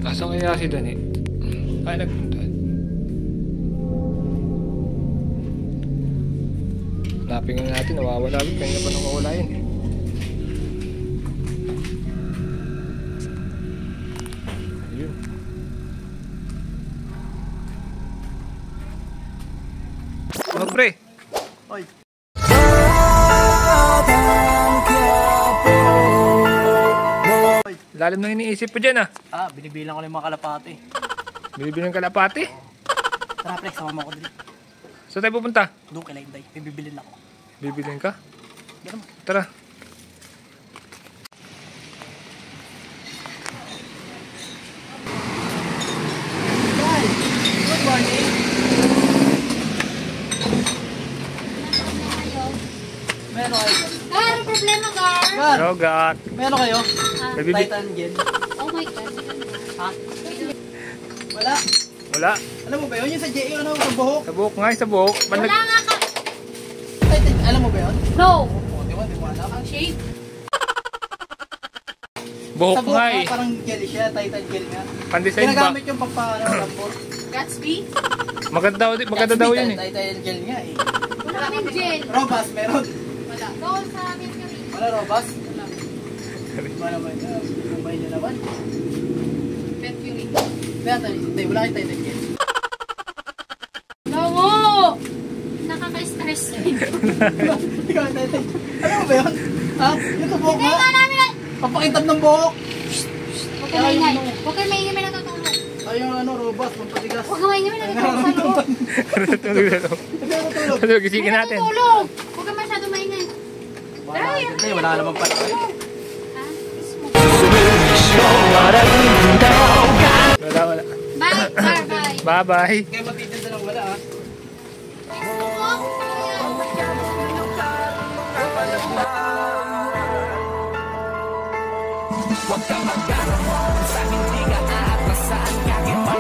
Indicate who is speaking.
Speaker 1: Nasaan kaya si Dani? Ay, nagpunta. Hanapin nga natin, nawawala ulit. Kaya pa nang mawala yun. Ayun. Ano pre?
Speaker 2: Oy.
Speaker 1: Lalim nang iniisip po dyan ah.
Speaker 2: Binibilang ko lang yung mga kalapati.
Speaker 1: Bibili ng kalapati.
Speaker 2: Tara, Flex, sama mo ako dito.
Speaker 1: Saan tayo pupunta?
Speaker 2: Doon kay Linday, bibilin ako.
Speaker 1: Bibilin ka?
Speaker 2: Ganun mo.
Speaker 1: Tara.
Speaker 2: Guys, good morning. Meron kayo?
Speaker 3: Ano problema, Gar?
Speaker 2: Gar,
Speaker 1: Hello, God.
Speaker 2: meron kayo?
Speaker 1: Nabibili-
Speaker 2: Titan Gel.
Speaker 3: Oh my God.
Speaker 2: Ha? Wala.
Speaker 1: Wala.
Speaker 2: Alam mo ba yun? Yung sa JA, ano, sa buhok?
Speaker 1: Sa buhok nga, sa buhok.
Speaker 3: Wala nga ka.
Speaker 2: Titan, alam mo ba yun?
Speaker 3: No.
Speaker 2: Oo, di mo alam.
Speaker 3: Ang shape.
Speaker 1: Buhok
Speaker 2: Sa buhok
Speaker 1: nga
Speaker 2: nga,
Speaker 1: eh.
Speaker 2: parang jelly siya, Titan Gel nga.
Speaker 1: Pandesign ba?
Speaker 2: Ginagamit yung pampalambot.
Speaker 3: Gatsby?
Speaker 1: Maganda daw yun eh.
Speaker 2: Titan Gel nga eh.
Speaker 3: Wala kaming gel.
Speaker 2: Robust, meron.
Speaker 3: Wala. Doon sa Mercury.
Speaker 2: Wala robust? Wala. Iba naman, kumain nyo naman.
Speaker 3: Mercury.
Speaker 2: Hindi, wala kayong Titan Gel.
Speaker 3: No! Nakaka-stress eh.
Speaker 2: Ikaw, Titan. Alam mo ba yun? Ha? Yung sa buhok
Speaker 3: Hindi
Speaker 2: mo?
Speaker 3: nga namin na...
Speaker 2: Pampakintab ng buhok.
Speaker 3: Huwag kayo maingay. Huwag kayo maingay, may natutulog.
Speaker 2: Ay, yung ano, robust, pampatigas.
Speaker 3: Huwag kayo maingay, may natutulog sa loob.
Speaker 1: Tulog na daw.
Speaker 2: Natutulog.
Speaker 1: Tulog, gisingin
Speaker 3: May
Speaker 1: natin.
Speaker 3: natutulog. Huwag kayo masyado maingay.
Speaker 2: Hindi, wala naman pala.
Speaker 3: Ha? Kiss mo.
Speaker 1: Wala.
Speaker 3: Bye, Gar, bye.
Speaker 1: Bye-bye.
Speaker 2: Kaya matitinda lang wala ha.
Speaker 3: Gusto mo?
Speaker 4: Huwag kang mag-alala sa hindi ka aatrasan kahit pa